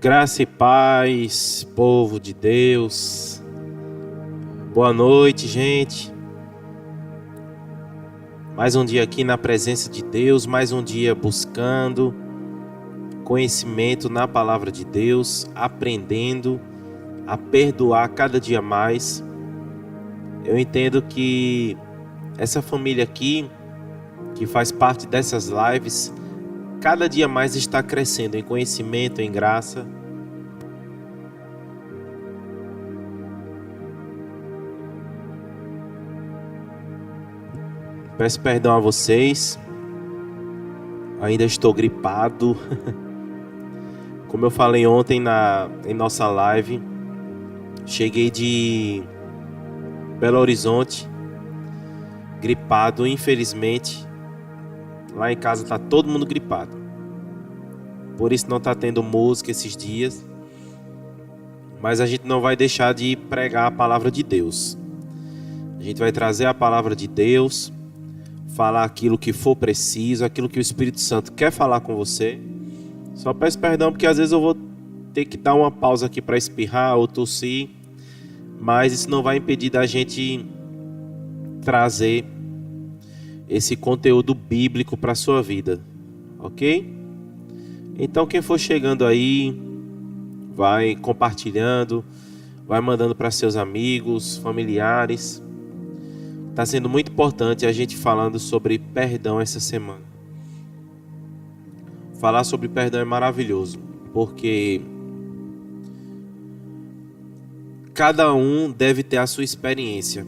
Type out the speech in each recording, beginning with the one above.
Graça e paz, povo de Deus. Boa noite, gente. Mais um dia aqui na presença de Deus, mais um dia buscando conhecimento na palavra de Deus, aprendendo a perdoar cada dia mais. Eu entendo que essa família aqui, que faz parte dessas lives, cada dia mais está crescendo em conhecimento, em graça. Peço perdão a vocês, ainda estou gripado. Como eu falei ontem em nossa live, cheguei de Belo Horizonte, gripado, infelizmente. Lá em casa está todo mundo gripado. Por isso não está tendo música esses dias. Mas a gente não vai deixar de pregar a palavra de Deus. A gente vai trazer a palavra de Deus, falar aquilo que for preciso, aquilo que o Espírito Santo quer falar com você. Só peço perdão porque às vezes eu vou ter que dar uma pausa aqui para espirrar ou tossir. Mas isso não vai impedir da gente trazer esse conteúdo bíblico para a sua vida, ok? Então quem for chegando aí, vai compartilhando, vai mandando para seus amigos, familiares. Está sendo muito importante a gente falando sobre perdão essa semana. Falar sobre perdão é maravilhoso, porque cada um deve ter a sua experiência.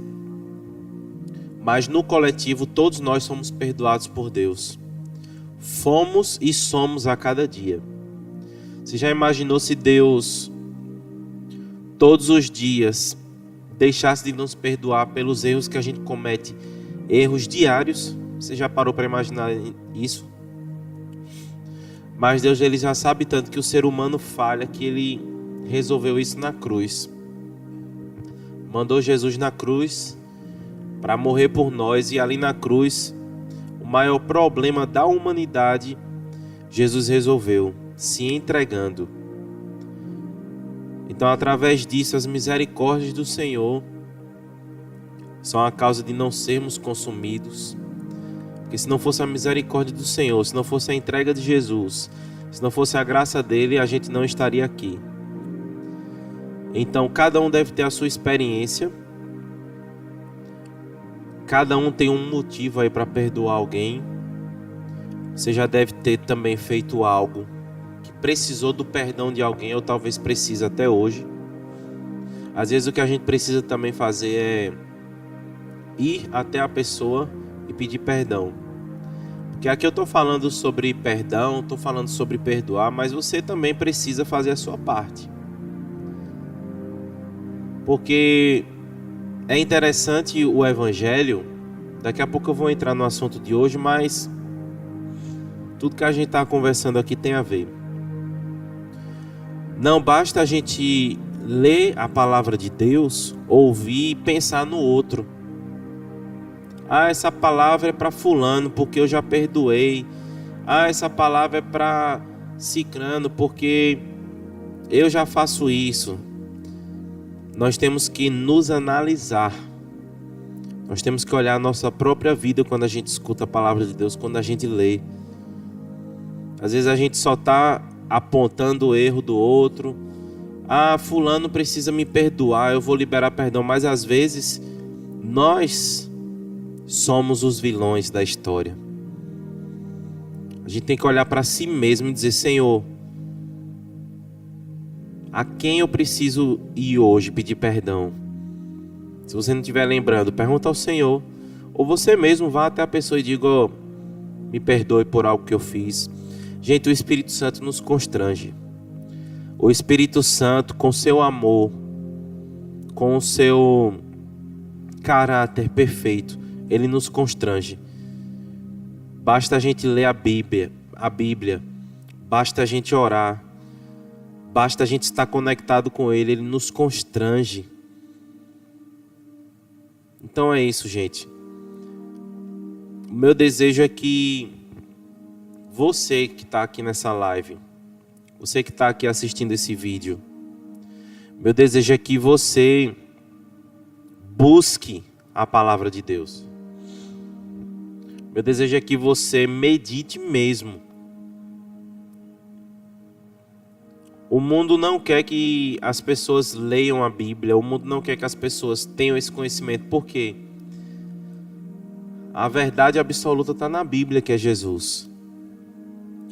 Mas no coletivo, todos nós somos perdoados por Deus. Fomos e somos a cada dia. Você já imaginou se Deus, todos os dias, deixasse de nos perdoar pelos erros que a gente comete, erros diários? Você já parou para imaginar isso? Mas Deus, ele já sabe tanto que o ser humano falha, que ele resolveu isso na cruz. Mandou Jesus na cruz para morrer por nós, e ali na cruz, o maior problema da humanidade, Jesus resolveu, se entregando. Então, através disso, as misericórdias do Senhor são a causa de não sermos consumidos. Porque se não fosse a misericórdia do Senhor, se não fosse a entrega de Jesus, se não fosse a graça dele, a gente não estaria aqui. Então, cada um deve ter a sua experiência. Cada um tem um motivo aí para perdoar alguém. Você já deve ter também feito algo que precisou do perdão de alguém, ou talvez precisa até hoje. Às vezes o que a gente precisa também fazer é ir até a pessoa e pedir perdão. Porque aqui eu estou falando sobre perdão, estou falando sobre perdoar, mas você também precisa fazer a sua parte. Porque é interessante o Evangelho. Daqui a pouco eu vou entrar no assunto de hoje, mas tudo que a gente está conversando aqui tem a ver. Não basta a gente ler a palavra de Deus, ouvir e pensar no outro. Ah, essa palavra é para fulano porque eu já perdoei. Ah, essa palavra é para cicrano porque eu já faço isso. Nós temos que nos analisar. Nós temos que olhar a nossa própria vida quando a gente escuta a palavra de Deus, quando a gente lê. Às vezes a gente só está apontando o erro do outro. Ah, fulano precisa me perdoar, eu vou liberar perdão. Mas às vezes nós somos os vilões da história. A gente tem que olhar para si mesmo e dizer: Senhor, a quem eu preciso ir hoje pedir perdão? Se você não estiver lembrando, pergunta ao Senhor. Ou você mesmo vá até a pessoa e diga: oh, me perdoe por algo que eu fiz. Gente, o Espírito Santo nos constrange. O Espírito Santo, com seu amor, com o seu caráter perfeito, ele nos constrange. Basta a gente ler a Bíblia, basta a gente orar, basta a gente estar conectado com ele, ele nos constrange. Então é isso, gente. O meu desejo é que você que está aqui nessa live você que está aqui assistindo esse vídeo, meu desejo é que você busque a palavra de Deus. Meu desejo é que você medite mesmo. O mundo não quer que as pessoas leiam a Bíblia, o mundo não quer que as pessoas tenham esse conhecimento. Por quê? A verdade absoluta está na Bíblia, que é Jesus.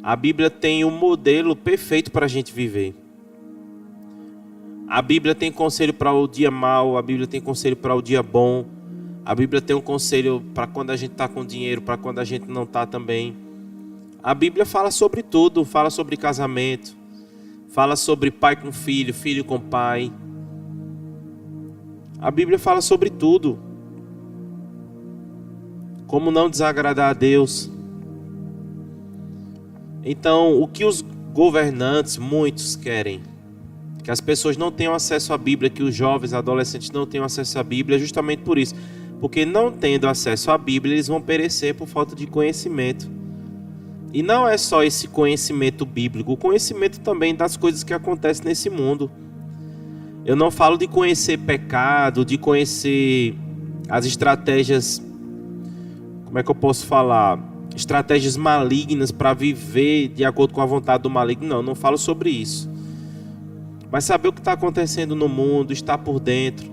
A Bíblia tem um modelo perfeito para a gente viver. A Bíblia tem conselho para o dia mau, a Bíblia tem conselho para o dia bom. A Bíblia tem um conselho para quando a gente está com dinheiro, para quando a gente não está também. A Bíblia fala sobre tudo, fala sobre casamento, fala sobre pai com filho, filho com pai. A Bíblia fala sobre tudo. Como não desagradar a Deus. Então, o que os governantes, muitos querem, que as pessoas não tenham acesso à Bíblia, que os jovens, adolescentes não tenham acesso à Bíblia, é justamente por isso. Porque não tendo acesso à Bíblia, eles vão perecer por falta de conhecimento. E não é só esse conhecimento bíblico, o conhecimento também das coisas que acontecem nesse mundo. Eu não falo de conhecer pecado, de conhecer as estratégias, como é que eu posso falar? Estratégias malignas para viver de acordo com a vontade do maligno. Não falo sobre isso. Mas saber o que está acontecendo no mundo, estar por dentro,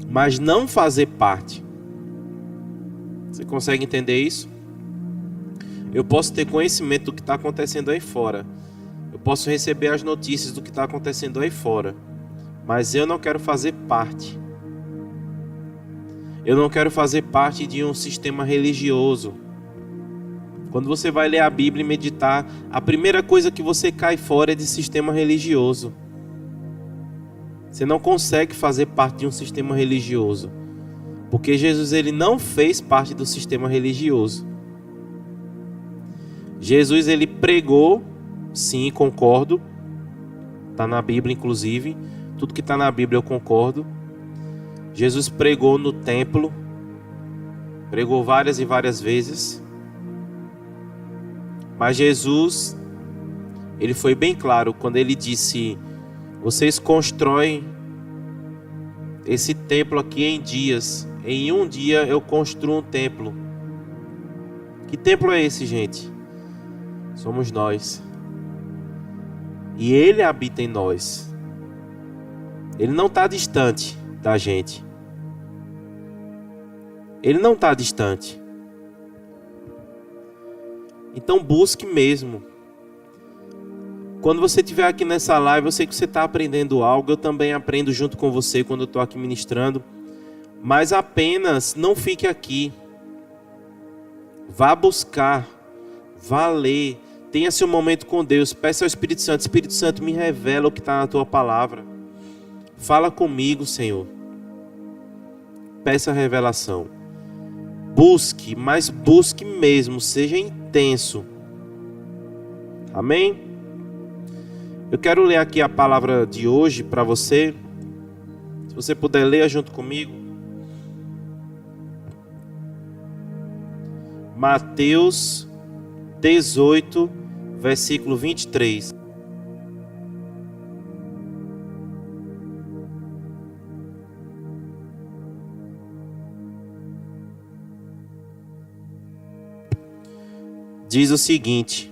mas não fazer parte. Você consegue entender isso? Eu posso ter conhecimento do que está acontecendo aí fora. Eu posso receber as notícias do que está acontecendo aí fora. Mas eu não quero fazer parte. Eu não quero fazer parte de um sistema religioso. Quando você vai ler a Bíblia e meditar, a primeira coisa que você cai fora é de sistema religioso. Você não consegue fazer parte de um sistema religioso. Porque Jesus, ele não fez parte do sistema religioso. Jesus, ele pregou, sim, concordo. Está na Bíblia, inclusive. Tudo que está na Bíblia eu concordo. Jesus pregou no templo. Pregou várias e várias vezes. Mas Jesus, ele foi bem claro quando ele disse: vocês constroem esse templo aqui em dias. Em um dia eu construo um templo. Que templo é esse, gente? Somos nós. E ele habita em nós. Ele não está distante da gente. Ele não está distante. Então busque mesmo. Quando você estiver aqui nessa live, eu sei que você está aprendendo algo. Eu também aprendo junto com você quando eu estou aqui ministrando. Mas apenas não fique aqui. Vá buscar. Vá ler. Tenha seu momento com Deus. Peça ao Espírito Santo: Espírito Santo, me revela o que está na tua palavra. Fala comigo, Senhor. Peça a revelação. Busque, mas busque mesmo. Seja intenso. Amém? Eu quero ler aqui a palavra de hoje para você. Se você puder, ler junto comigo. Mateus 18, versículo 23. Diz o seguinte: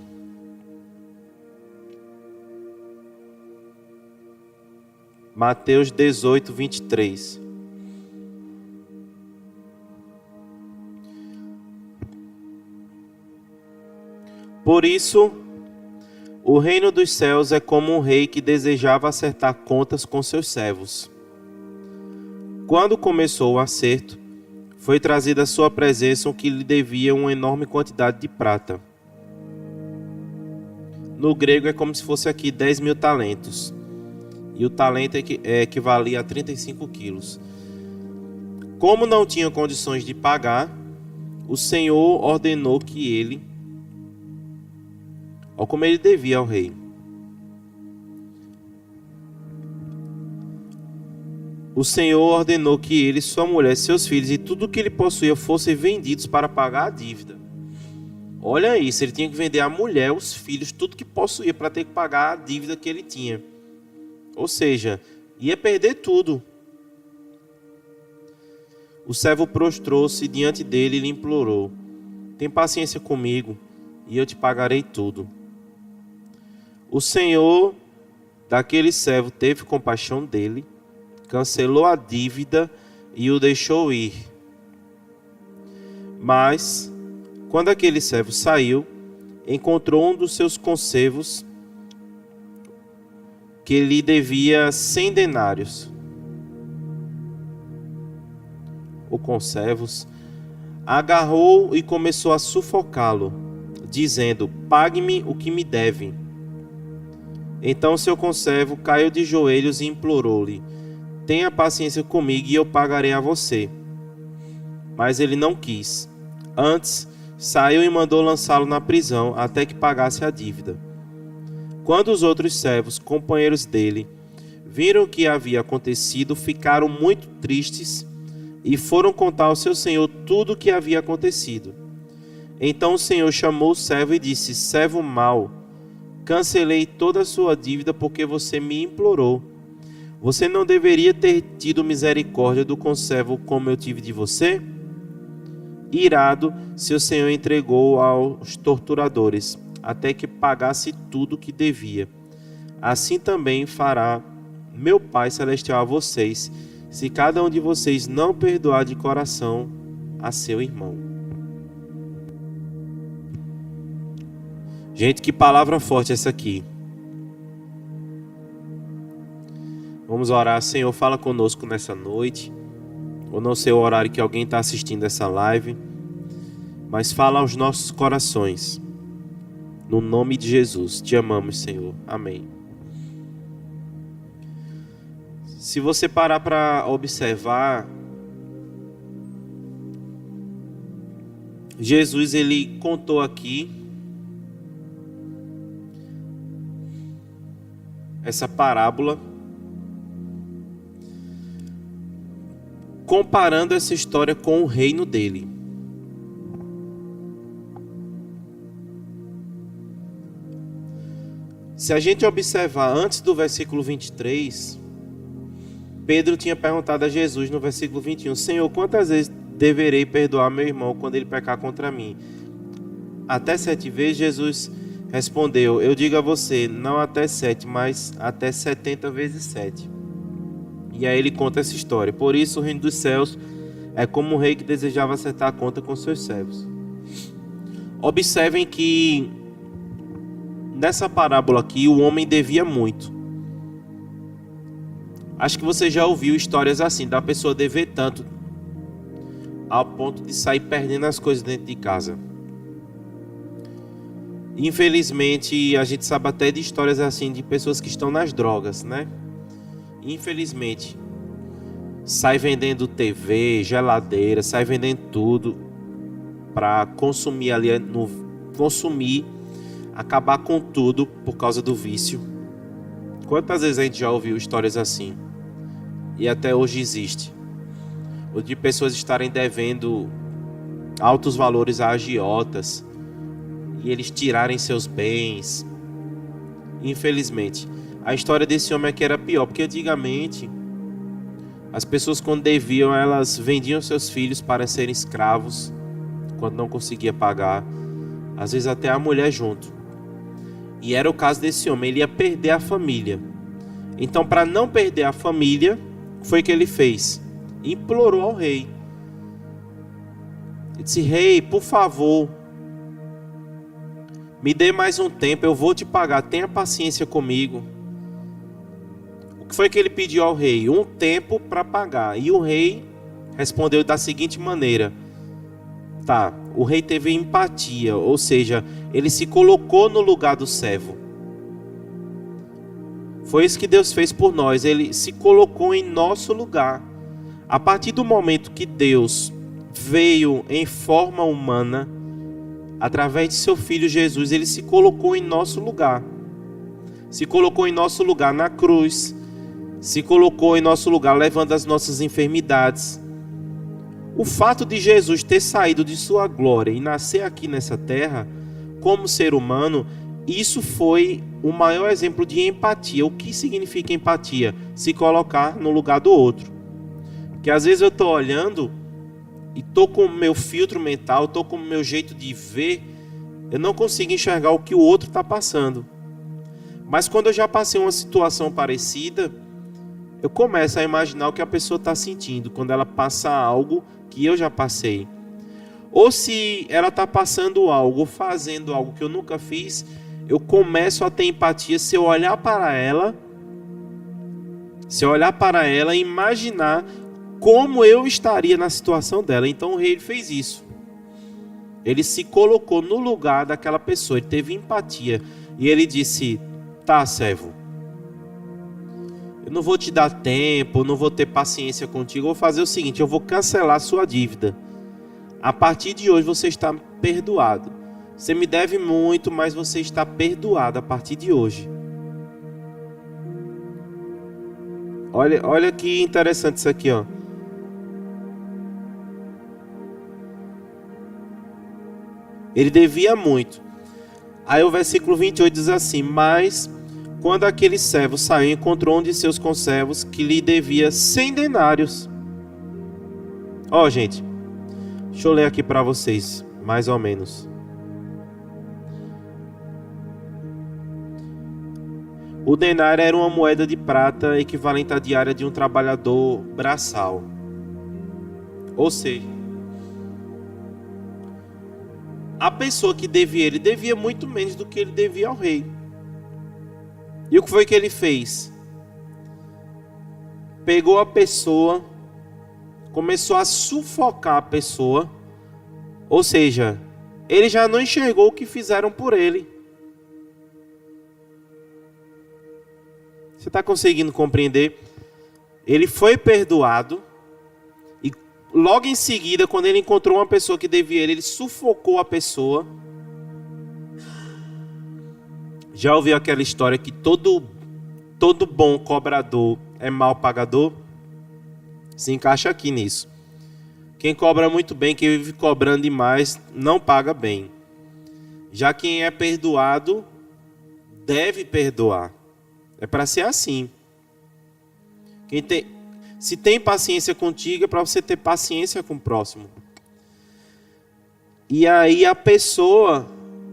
Mateus 18, 23. Por isso, o reino dos céus é como um rei que desejava acertar contas com seus servos. Quando começou o acerto, foi trazido à sua presença um que lhe devia uma enorme quantidade de prata. No grego é como se fosse aqui 10.000 talentos. E o talento equivalia a 35 quilos. Como não tinha condições de pagar, o Senhor ordenou que ele, ou como ele devia ao rei, o Senhor ordenou que ele, sua mulher, seus filhos e tudo o que ele possuía fossem vendidos para pagar a dívida. Olha isso, ele tinha que vender a mulher, os filhos, tudo que possuía para ter que pagar a dívida que ele tinha. Ou seja, ia perder tudo. O servo prostrou-se diante dele e lhe implorou: tem paciência comigo e eu te pagarei tudo. O senhor daquele servo teve compaixão dele, cancelou a dívida e o deixou ir. Mas, quando aquele servo saiu, encontrou um dos seus conservos que lhe devia 100 denários. O conservos agarrou e começou a sufocá-lo, dizendo: pague-me o que me deve. Então seu conservo caiu de joelhos e implorou-lhe: tenha paciência comigo e eu pagarei a você. Mas ele não quis. Antes, saiu e mandou lançá-lo na prisão até que pagasse a dívida. Quando os outros servos, companheiros dele, viram o que havia acontecido, ficaram muito tristes e foram contar ao seu senhor tudo o que havia acontecido. Então o senhor chamou o servo e disse: servo mau, cancelei toda a sua dívida porque você me implorou. Você não deveria ter tido misericórdia do conservo como eu tive de você? Irado, seu senhor entregou aos torturadores, até que pagasse tudo o que devia. Assim também fará meu Pai Celestial a vocês, se cada um de vocês não perdoar de coração a seu irmão. Gente, que palavra forte essa aqui. Vamos orar. Senhor, fala conosco nessa noite. Ou não sei o horário que alguém está assistindo essa live, mas fala aos nossos corações. No nome de Jesus, te amamos, Senhor. Amém. Se você parar para observar, Jesus, ele contou aqui essa parábola, comparando essa história com o reino dele. Se a gente observar antes do versículo 23, Pedro tinha perguntado a Jesus no versículo 21, Senhor, quantas vezes deverei perdoar meu irmão quando ele pecar contra mim? Até 7 vezes? Jesus respondeu, eu digo a você, não até 7, mas até 70 vezes 7. E aí ele conta essa história. Por isso o reino dos céus é como um rei que desejava acertar a conta com seus servos. Observem que nessa parábola aqui o homem devia muito. Acho que você já ouviu histórias assim, da pessoa dever tanto ao ponto de sair perdendo as coisas dentro de casa. Infelizmente a gente sabe até de histórias assim de pessoas que estão nas drogas, né? Infelizmente, sai vendendo TV, geladeira, sai vendendo tudo para consumir ali, acabar com tudo por causa do vício. Quantas vezes a gente já ouviu histórias assim? E até hoje existe. Ou de pessoas estarem devendo altos valores a agiotas e eles tirarem seus bens. Infelizmente. A história desse homem aqui era pior, porque antigamente as pessoas quando deviam, elas vendiam seus filhos para serem escravos, quando não conseguia pagar, às vezes até a mulher junto. E era o caso desse homem, ele ia perder a família. Então, para não perder a família, foi o que ele fez? Implorou ao rei. Ele disse, rei, por favor, me dê mais um tempo, eu vou te pagar, tenha paciência comigo. O que foi que ele pediu ao rei? Um tempo para pagar. E o rei respondeu da seguinte maneira. Tá, o rei teve empatia, ou seja, ele se colocou no lugar do servo. Foi isso que Deus fez por nós, ele se colocou em nosso lugar. A partir do momento que Deus veio em forma humana, através de seu Filho Jesus, ele se colocou em nosso lugar. Se colocou em nosso lugar na cruz, se colocou em nosso lugar levando as nossas enfermidades. O fato de Jesus ter saído de sua glória e nascer aqui nessa terra, como ser humano, isso foi o maior exemplo de empatia. O que significa empatia? Se colocar no lugar do outro. Porque às vezes eu estou olhando e estou com o meu filtro mental, estou com o meu jeito de ver, eu não consigo enxergar o que o outro está passando. Mas quando eu já passei uma situação parecida, eu começo a imaginar o que a pessoa está sentindo quando ela passa algo que eu já passei. Ou se ela está passando algo, ou fazendo algo que eu nunca fiz, eu começo a ter empatia se eu olhar para ela, e imaginar como eu estaria na situação dela. Então o rei fez isso. Ele se colocou no lugar daquela pessoa, ele teve empatia. E ele disse: tá, servo, eu não vou te dar tempo, eu não vou ter paciência contigo, eu vou fazer o seguinte, eu vou cancelar a sua dívida. A partir de hoje você está perdoado. Você me deve muito, mas você está perdoado a partir de hoje. Olha que interessante isso aqui, ó. Ele devia muito. Aí o versículo 28 diz assim: mas quando aquele servo saiu, encontrou um de seus conservos que lhe devia 100 denários. Ó, gente, deixa eu ler aqui para vocês, mais ou menos. O denário era uma moeda de prata equivalente à diária de um trabalhador braçal. Ou seja, a pessoa que devia ele devia muito menos do que ele devia ao rei. E o que foi que ele fez? Pegou a pessoa, começou a sufocar a pessoa. Ou seja, ele já não enxergou o que fizeram por ele. Você está conseguindo compreender? Ele foi perdoado. E logo em seguida, quando ele encontrou uma pessoa que devia ele sufocou a pessoa. Já ouviu aquela história que todo bom cobrador é mal pagador? Se encaixa aqui nisso. Quem cobra muito bem, quem vive cobrando demais, não paga bem. Já quem é perdoado, deve perdoar. É para ser assim. Se tem paciência contigo, é para você ter paciência com o próximo. E aí a pessoa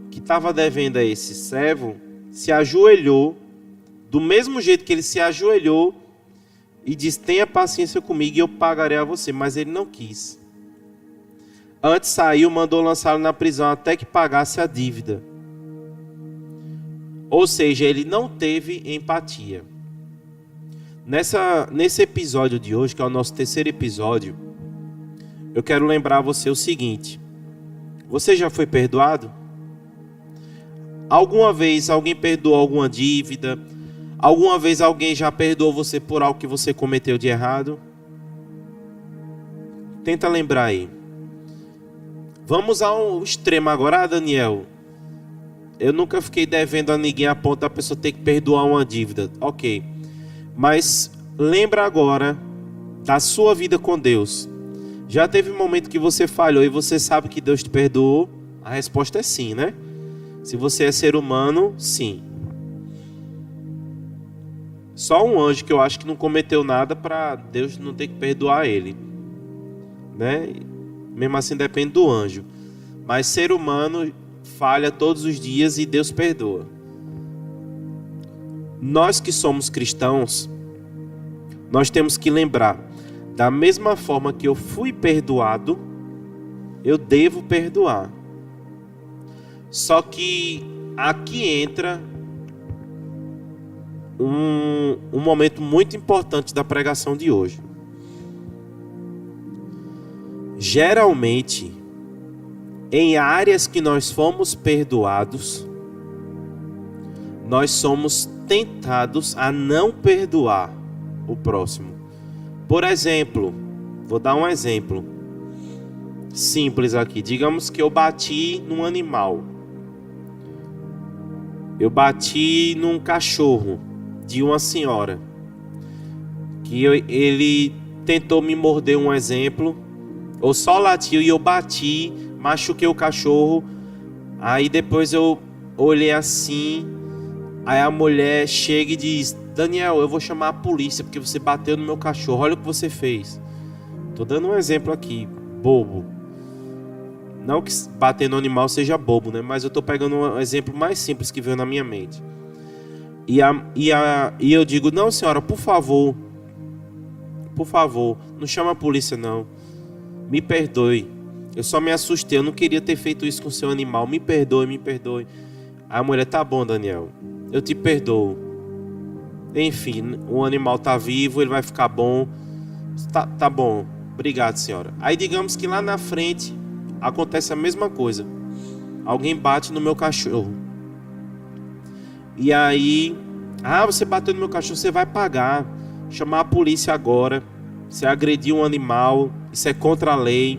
que estava devendo a esse servo se ajoelhou, do mesmo jeito que ele se ajoelhou, e disse: tenha paciência comigo e eu pagarei a você. Mas ele não quis. Antes saiu, mandou lançá-lo na prisão até que pagasse a dívida. Ou seja, ele não teve empatia. Nesse episódio de hoje, que é o nosso terceiro episódio, eu quero lembrar a você o seguinte: você já foi perdoado? Alguma vez alguém perdoou alguma dívida? Alguma vez alguém já perdoou você por algo que você cometeu de errado? Tenta lembrar aí. Vamos ao extremo agora, Daniel. Eu nunca fiquei devendo a ninguém a ponto da pessoa ter que perdoar uma dívida. Ok. Mas lembra agora da sua vida com Deus. Já teve um momento que você falhou e você sabe que Deus te perdoou? A resposta é sim, né? Se você é ser humano, sim. Só um anjo que eu acho que não cometeu nada para Deus não ter que perdoar ele, né? Mesmo assim depende do anjo. Mas ser humano falha todos os dias e Deus perdoa. Nós que somos cristãos, nós temos que lembrar: da mesma forma que eu fui perdoado, eu devo perdoar. Só que aqui entra um momento muito importante da pregação de hoje. Geralmente, em áreas que nós fomos perdoados, nós somos tentados a não perdoar o próximo. Por exemplo, vou dar um exemplo simples aqui. Digamos que eu bati num animal. Eu bati num cachorro de uma senhora, que ele tentou me morder, um exemplo, Ou só latiu e eu bati, machuquei o cachorro. Aí depois eu olhei assim. Aí a mulher chega e diz: Daniel, eu vou chamar a polícia porque você bateu no meu cachorro. Olha o que você fez. Tô dando um exemplo aqui, bobo. Não que bater no animal seja bobo, né? Mas eu tô pegando um exemplo mais simples que veio na minha mente. E eu digo: não, senhora, por favor, não chama a polícia não. Me perdoe. Eu só me assustei, eu não queria ter feito isso com o seu animal. Me perdoe, me perdoe. Aí a mulher: tá bom, Daniel, eu te perdoo. Enfim, o animal tá vivo, ele vai ficar bom. Tá bom, obrigado, senhora. Aí digamos que lá na frente acontece a mesma coisa. Alguém bate no meu cachorro. E aí: ah, você bateu no meu cachorro, você vai pagar. Chamar a polícia agora. Você agrediu um animal, isso é contra a lei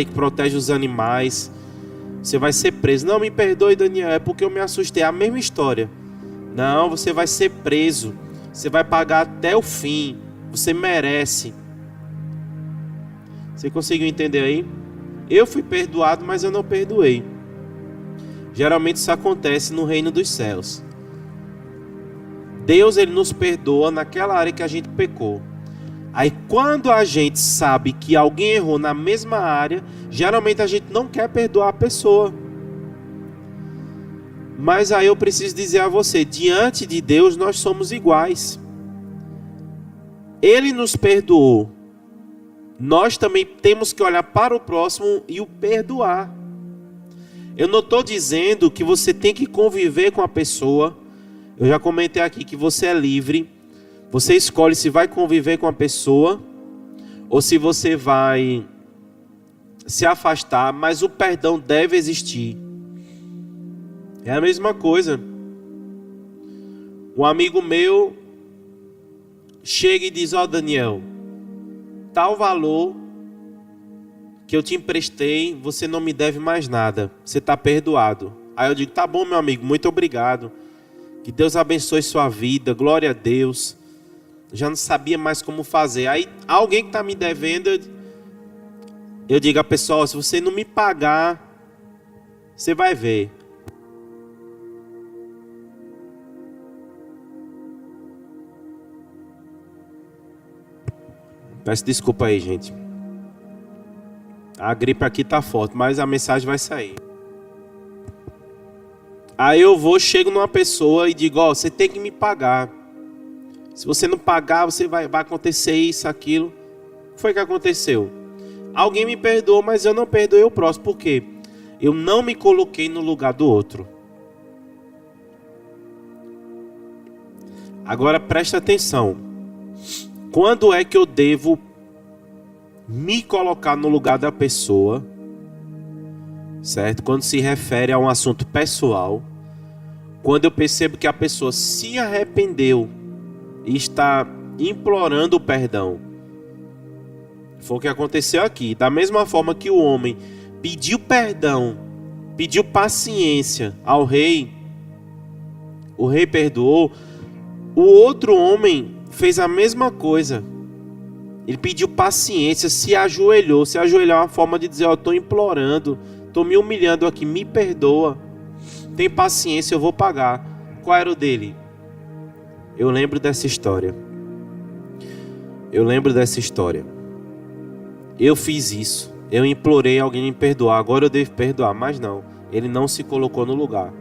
que protege os animais. Você vai ser preso. Não, me perdoe, Daniel, é porque eu me assustei. É a mesma história. Não, você vai ser preso. Você vai pagar até o fim. Você merece. Você conseguiu entender aí? Eu fui perdoado, mas eu não perdoei. Geralmente isso acontece no reino dos céus. Deus, ele nos perdoa naquela área que a gente pecou. Aí quando a gente sabe que alguém errou na mesma área, geralmente a gente não quer perdoar a pessoa. Mas aí eu preciso dizer a você, diante de Deus nós somos iguais. Ele nos perdoou. Nós também temos que olhar para o próximo e o perdoar. Eu não estou dizendo que você tem que conviver com a pessoa. Eu já comentei aqui que você é livre. Você escolhe se vai conviver com a pessoa ou se você vai se afastar, mas o perdão deve existir. É a mesma coisa. Um amigo meu chega e diz: ó, Daniel, tal valor que eu te emprestei, você não me deve mais nada. Você está perdoado. Aí eu digo: tá bom, meu amigo, muito obrigado. Que Deus abençoe sua vida, glória a Deus. Já não sabia mais como fazer. Aí alguém que está me devendo, eu digo a pessoa: se você não me pagar, você vai ver. Peço desculpa aí, gente. A gripe aqui tá forte, mas a mensagem vai sair. Aí eu chego numa pessoa e digo: ó, você tem que me pagar. Se você não pagar, vai acontecer isso, aquilo. O que foi que aconteceu? Alguém me perdoou, mas eu não perdoei o próximo. Por quê? Eu não me coloquei no lugar do outro. Agora presta atenção. Quando é que eu devo me colocar no lugar da pessoa? Certo? Quando se refere a um assunto pessoal. Quando eu percebo que a pessoa se arrependeu e está implorando o perdão. Foi o que aconteceu aqui. Da mesma forma que o homem pediu perdão, pediu paciência ao rei, o rei perdoou. O outro homem fez a mesma coisa. Ele pediu paciência, se ajoelhou. Se ajoelhar é uma forma de dizer: ó, estou implorando, estou me humilhando aqui, me perdoa. Tem paciência, eu vou pagar. Qual era o dele? Eu lembro dessa história. Eu fiz isso. Eu implorei alguém me perdoar. Agora eu devo perdoar. Mas não. Ele não se colocou no lugar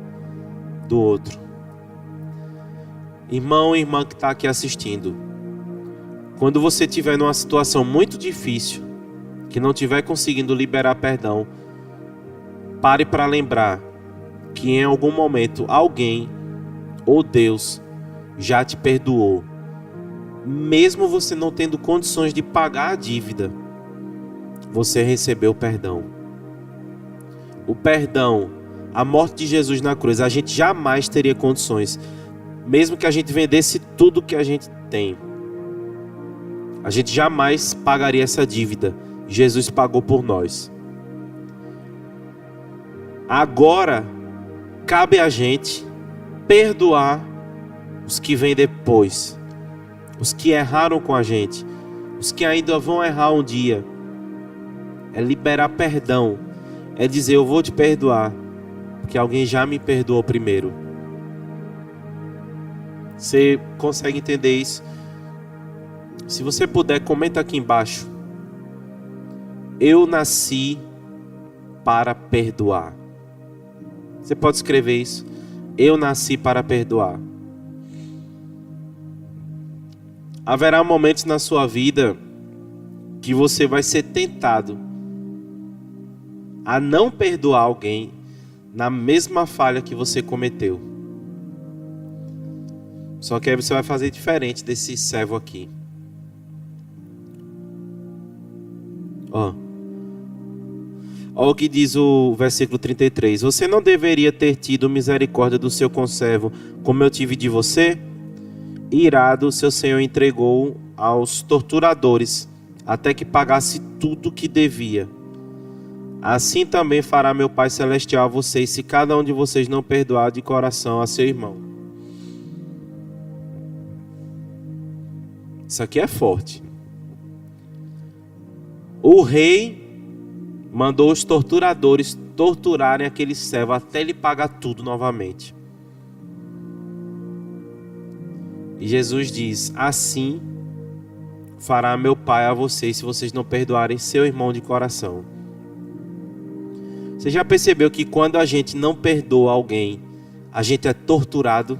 do outro. Irmão e irmã que está aqui assistindo. Quando você estiver numa situação muito difícil, que não estiver conseguindo liberar perdão, pare para lembrar que em algum momento alguém ou Deus já te perdoou, mesmo você não tendo condições de pagar a dívida. Você recebeu perdão. O perdão, a morte de Jesus na cruz, a gente jamais teria condições, mesmo que a gente vendesse tudo que a gente tem, a gente jamais pagaria essa dívida. Jesus pagou por nós. Agora cabe a gente perdoar os que vêm depois, os que erraram com a gente, os que ainda vão errar um dia. É liberar perdão. É dizer, eu vou te perdoar, porque alguém já me perdoou primeiro. Você consegue entender isso? Se você puder, comenta aqui embaixo. Eu nasci para perdoar. Você pode escrever isso. Eu nasci para perdoar. Haverá momentos na sua vida que você vai ser tentado a não perdoar alguém na mesma falha que você cometeu. Só que aí você vai fazer diferente desse servo aqui. Olha o que diz o versículo 33. Você não deveria ter tido misericórdia do seu conservo, como eu tive de você? Irado, seu senhor entregou aos torturadores, até que pagasse tudo que devia. Assim também fará meu Pai Celestial a vocês, se cada um de vocês não perdoar de coração a seu irmão. Isso aqui é forte. O rei mandou os torturadores torturarem aquele servo até ele pagar tudo novamente. E Jesus diz, assim fará meu Pai a vocês, se vocês não perdoarem seu irmão de coração. Você já percebeu que quando a gente não perdoa alguém, a gente é torturado?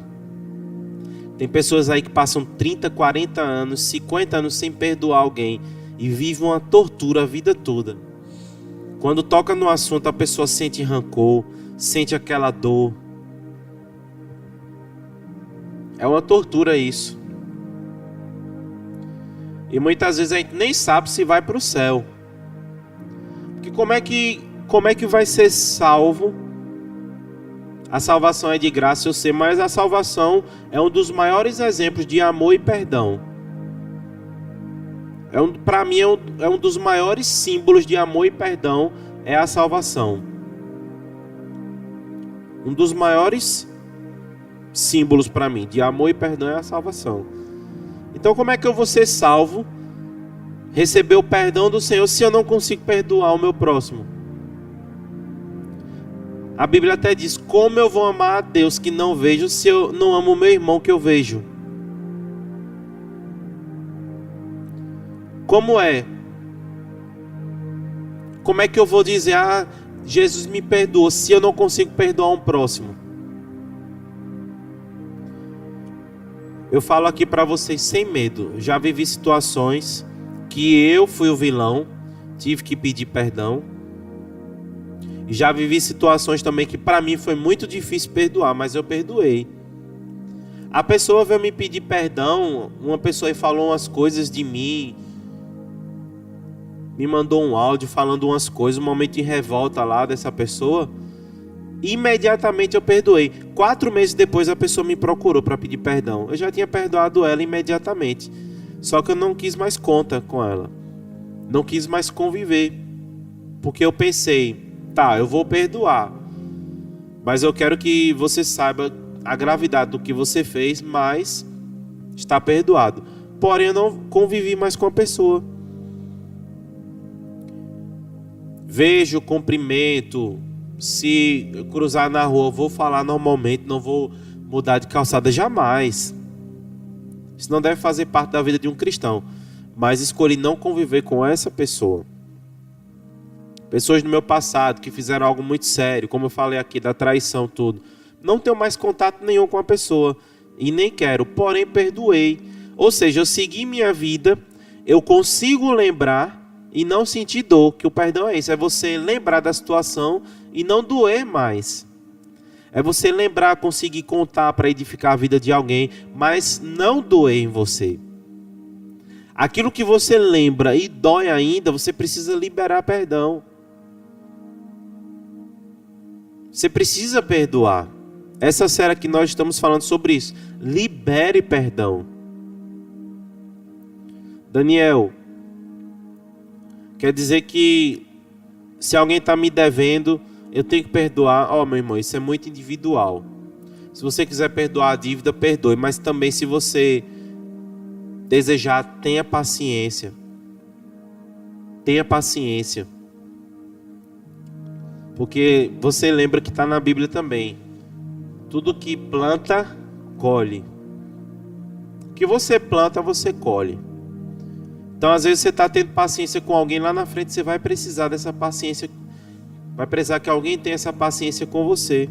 Tem pessoas aí que passam 30, 40 anos, 50 anos sem perdoar alguém e vivem uma tortura a vida toda. Quando toca no assunto, a pessoa sente rancor, sente aquela dor. É uma tortura isso. E muitas vezes a gente nem sabe se vai para o céu. Porque como é que vai ser salvo? A salvação é de graça, eu sei, mas a salvação é um dos maiores exemplos de amor e perdão. Para mim é um dos maiores símbolos de amor e perdão, é a salvação. Um dos maiores símbolos para mim de amor e perdão é a salvação. Então como é que eu vou ser salvo, receber o perdão do Senhor, se eu não consigo perdoar o meu próximo? A Bíblia até diz, como eu vou amar a Deus que não vejo, se eu não amo o meu irmão que eu vejo? Como é? Como é que eu vou dizer, Jesus me perdoa, se eu não consigo perdoar um próximo? Eu falo aqui para vocês sem medo. Já vivi situações que eu fui o vilão, tive que pedir perdão. E já vivi situações também que para mim foi muito difícil perdoar, mas eu perdoei. A pessoa veio me pedir perdão, uma pessoa falou umas coisas de mim, me mandou um áudio falando umas coisas, um momento de revolta lá dessa pessoa. Imediatamente eu perdoei. 4 meses depois a pessoa me procurou para pedir perdão. Eu já tinha perdoado ela imediatamente. Só que eu não quis mais conta com ela. Não quis mais conviver. Porque eu pensei, tá, eu vou perdoar. Mas eu quero que você saiba a gravidade do que você fez, mas está perdoado. Porém eu não convivi mais com a pessoa. Vejo, cumprimento. Se eu cruzar na rua, eu vou falar normalmente, não vou mudar de calçada jamais. Isso não deve fazer parte da vida de um cristão. Mas escolhi não conviver com essa pessoa. Pessoas do meu passado que fizeram algo muito sério, como eu falei aqui, da traição, tudo. Não tenho mais contato nenhum com a pessoa. E nem quero, porém perdoei. Ou seja, eu segui minha vida, eu consigo lembrar e não sentir dor, que o perdão é isso, é você lembrar da situação e não doer mais. É você lembrar, conseguir contar para edificar a vida de alguém, mas não doer em você. Aquilo que você lembra e dói ainda, você precisa liberar perdão. Você precisa perdoar. Essa série que nós estamos falando sobre isso. Libere perdão. Daniel, quer dizer que se alguém está me devendo, eu tenho que perdoar. Meu irmão, isso é muito individual. Se você quiser perdoar a dívida, perdoe. Mas também se você desejar, tenha paciência. Tenha paciência. Porque você lembra que está na Bíblia também. Tudo que planta, colhe. O que você planta, você colhe. Então, às vezes, você está tendo paciência com alguém lá na frente, você vai precisar dessa paciência. Vai precisar que alguém tenha essa paciência com você.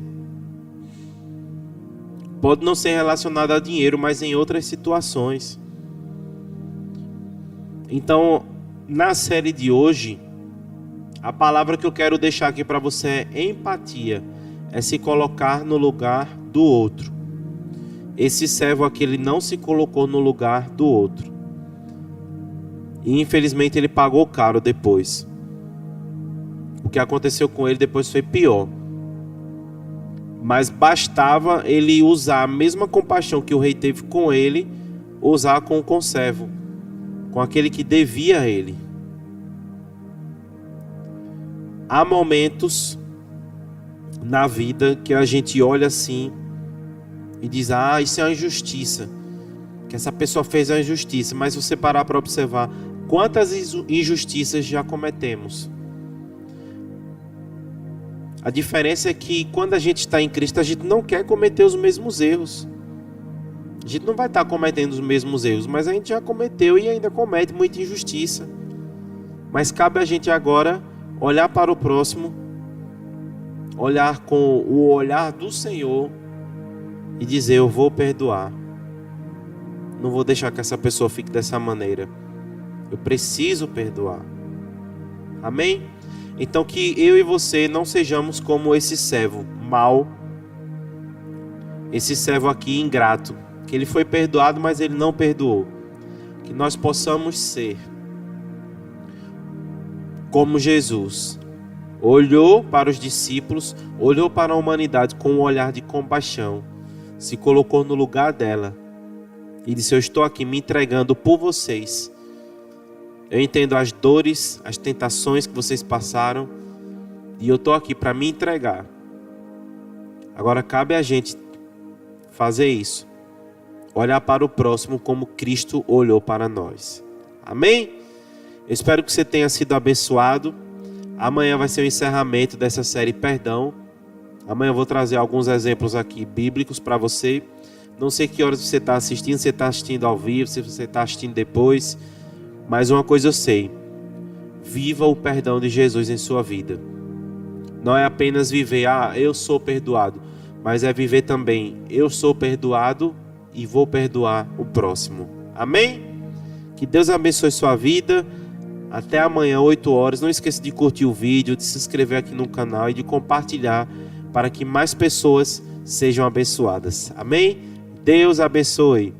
Pode não ser relacionado a dinheiro, mas em outras situações. Então, na série de hoje, a palavra que eu quero deixar aqui para você é empatia. É se colocar no lugar do outro. Esse servo aqui, ele não se colocou no lugar do outro. E infelizmente ele pagou caro depois. O que aconteceu com ele depois foi pior. Mas bastava ele usar a mesma compaixão que o rei teve com ele, usar com o conservo, com aquele que devia a ele. Há momentos na vida que a gente olha assim e diz: ah, isso é uma injustiça, que essa pessoa fez uma injustiça. Mas se você parar para observar, quantas injustiças já cometemos? A diferença é que quando a gente está em Cristo, a gente não quer cometer os mesmos erros. A gente não vai estar cometendo os mesmos erros, mas a gente já cometeu e ainda comete muita injustiça. Mas cabe a gente agora olhar para o próximo, olhar com o olhar do Senhor e dizer: eu vou perdoar. Não vou deixar que essa pessoa fique dessa maneira. Eu preciso perdoar. Amém? Então que eu e você não sejamos como esse servo mau, esse servo aqui ingrato, que ele foi perdoado, mas ele não perdoou. Que nós possamos ser como Jesus. Olhou para os discípulos, olhou para a humanidade com um olhar de compaixão, se colocou no lugar dela e disse: eu estou aqui me entregando por vocês. Eu entendo as dores, as tentações que vocês passaram, e eu estou aqui para me entregar. Agora cabe a gente fazer isso, olhar para o próximo como Cristo olhou para nós. Amém? Eu espero que você tenha sido abençoado. Amanhã vai ser o encerramento dessa série Perdão. Amanhã eu vou trazer alguns exemplos aqui bíblicos para você. Não sei que horas você está assistindo, se você está assistindo ao vivo, se você está assistindo depois. Mas uma coisa eu sei: viva o perdão de Jesus em sua vida. Não é apenas viver, eu sou perdoado, mas é viver também, eu sou perdoado e vou perdoar o próximo. Amém? Que Deus abençoe sua vida. Até amanhã, 8 horas. Não esqueça de curtir o vídeo, de se inscrever aqui no canal e de compartilhar para que mais pessoas sejam abençoadas. Amém? Deus abençoe.